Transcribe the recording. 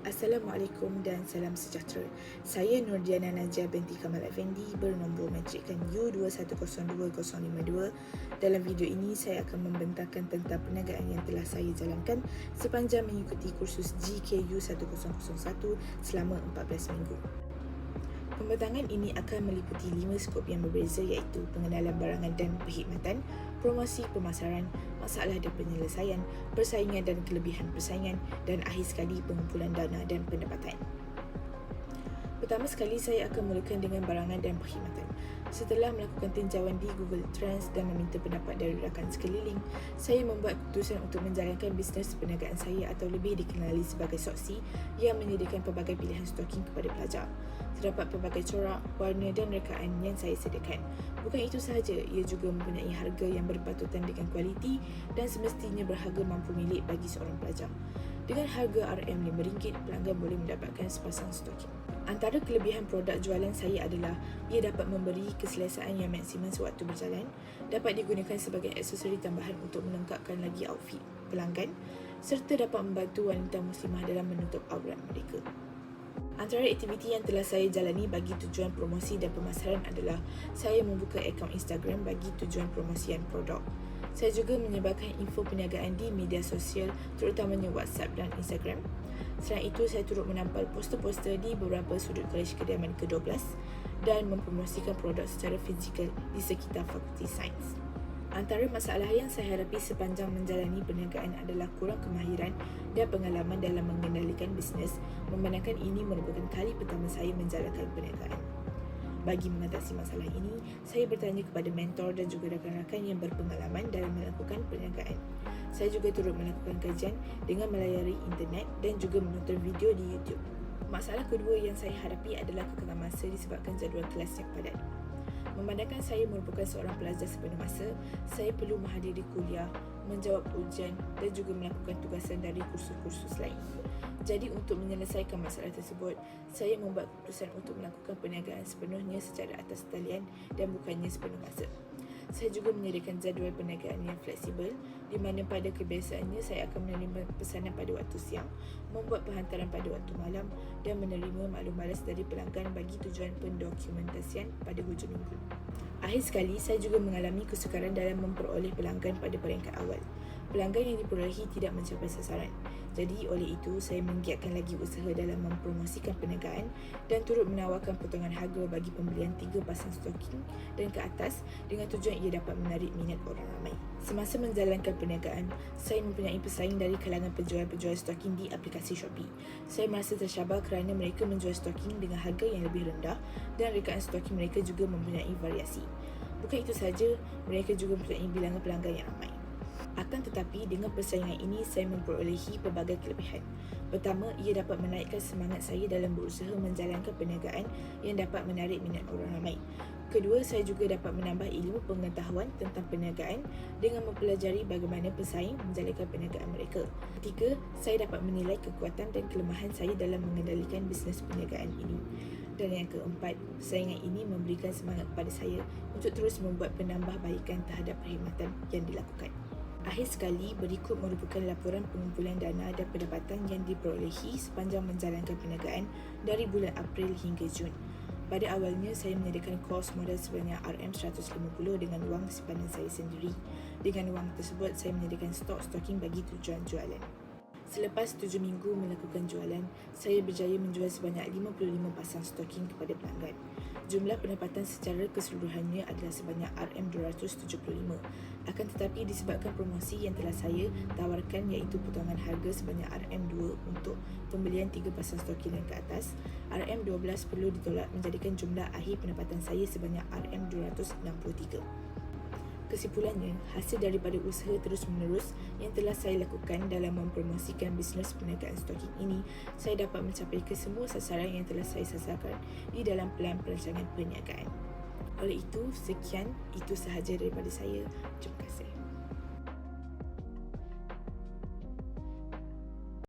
Assalamualaikum dan salam sejahtera. Saya Nurdiana Najah binti Kamal Effendi bernombor matrikan U2102-052. Dalam video ini, saya akan membentangkan tentang perniagaan yang telah saya jalankan sepanjang mengikuti kursus GKU 1001 selama 14 minggu. Pembentangan ini akan meliputi 5 skop yang berbeza iaitu pengenalan barangan dan perkhidmatan, promosi pemasaran, masalah dan penyelesaian, persaingan dan kelebihan persaingan dan akhir sekali pengumpulan dana dan pendapatan. Pertama sekali saya akan mulakan dengan barangan dan perkhidmatan. Setelah melakukan tinjauan di Google Trends dan meminta pendapat dari rakan sekeliling, saya membuat keputusan untuk menjalankan bisnes perniagaan saya atau lebih dikenali sebagai Soksi yang menyediakan pelbagai pilihan stoking kepada pelajar. Terdapat pelbagai corak, warna dan rekaan yang saya sediakan. Bukan itu sahaja, ia juga mempunyai harga yang berpatutan dengan kualiti dan semestinya berharga mampu milik bagi seorang pelajar. Dengan harga RM5, pelanggan boleh mendapatkan sepasang stoking. Antara kelebihan produk jualan saya adalah ia dapat memberi keselesaan yang maksimum sewaktu berjalan, dapat digunakan sebagai aksesori tambahan untuk melengkapkan lagi outfit pelanggan, serta dapat membantu wanita muslimah dalam menutup aurat mereka. Antara aktiviti yang telah saya jalani bagi tujuan promosi dan pemasaran adalah saya membuka akaun Instagram bagi tujuan promosian produk. Saya juga menyebarkan info perniagaan di media sosial terutamanya WhatsApp dan Instagram. Selain itu, saya turut menampal poster-poster di beberapa sudut kolej kediaman ke-12 dan mempromosikan produk secara fizikal di sekitar Fakulti Sains. Antara masalah yang saya hadapi sepanjang menjalani perniagaan adalah kurang kemahiran dan pengalaman dalam mengendalikan bisnes, memandangkan ini merupakan kali pertama saya menjalankan perniagaan. Bagi mengatasi masalah ini, saya bertanya kepada mentor dan juga rakan-rakan yang berpengalaman dalam melakukan perniagaan. Saya juga turut melakukan kajian dengan melayari internet dan juga menonton video di YouTube. Masalah kedua yang saya hadapi adalah kekangan masa disebabkan jadual kelas yang padat. Memandangkan saya merupakan seorang pelajar sepenuh masa, saya perlu menghadiri kuliah, menjawab ujian dan juga melakukan tugasan dari kursus-kursus lain. Jadi untuk menyelesaikan masalah tersebut, saya membuat keputusan untuk melakukan perniagaan sepenuhnya secara atas talian dan bukannya sepenuh masa. Saya juga menyediakan jadual perniagaan yang fleksibel di mana pada kebiasaannya saya akan menerima pesanan pada waktu siang, membuat penghantaran pada waktu malam dan menerima maklum balas dari pelanggan bagi tujuan pendokumentasian pada hujung minggu. Akhir sekali, saya juga mengalami kesukaran dalam memperoleh pelanggan pada peringkat awal. Pelanggan yang diperolehi tidak mencapai sasaran. Jadi oleh itu, saya menggiatkan lagi usaha dalam mempromosikan perniagaan dan turut menawarkan potongan harga bagi pembelian 3 pasang stoking dan ke atas dengan tujuan ia dapat menarik minat orang ramai. Semasa menjalankan perniagaan, saya mempunyai pesaing dari kalangan penjual-penjual stoking di aplikasi Shopee. Saya merasa tercabar kerana mereka menjual stoking dengan harga yang lebih rendah dan rekaan stoking mereka juga mempunyai variasi. Bukan itu sahaja, mereka juga mempunyai bilangan pelanggan yang ramai. Akan tetapi, dengan persaingan ini, saya memperolehi pelbagai kelebihan. Pertama, ia dapat menaikkan semangat saya dalam berusaha menjalankan perniagaan yang dapat menarik minat orang ramai. Kedua, saya juga dapat menambah ilmu pengetahuan tentang perniagaan dengan mempelajari bagaimana pesaing menjalankan perniagaan mereka. Ketiga, saya dapat menilai kekuatan dan kelemahan saya dalam mengendalikan bisnes perniagaan ini. Dan yang keempat, persaingan ini memberikan semangat kepada saya untuk terus membuat penambahbaikan terhadap perkhidmatan yang dilakukan. Akhir sekali, berikut merupakan laporan pengumpulan dana dan pendapatan yang diperolehi sepanjang menjalankan perniagaan dari bulan April hingga Jun. Pada awalnya, saya menyediakan kos modal sebanyak RM150 dengan wang simpanan saya sendiri. Dengan wang tersebut, saya menyediakan stok stoking bagi tujuan jualan. Selepas 7 minggu melakukan jualan, saya berjaya menjual sebanyak 55 pasang stoking kepada pelanggan. Jumlah pendapatan secara keseluruhannya adalah sebanyak RM275. Akan tetapi disebabkan promosi yang telah saya tawarkan iaitu potongan harga sebanyak RM2 untuk pembelian 3 pasang stoking dan ke atas, RM12 perlu ditolak menjadikan jumlah akhir pendapatan saya sebanyak RM263. Kesimpulannya, hasil daripada usaha terus-menerus yang telah saya lakukan dalam mempromosikan bisnes perniagaan stoking ini, saya dapat mencapai ke semua sasaran yang telah saya sasarkan di dalam pelan perancangan perniagaan. Oleh itu, sekian, itu sahaja daripada saya. Terima kasih.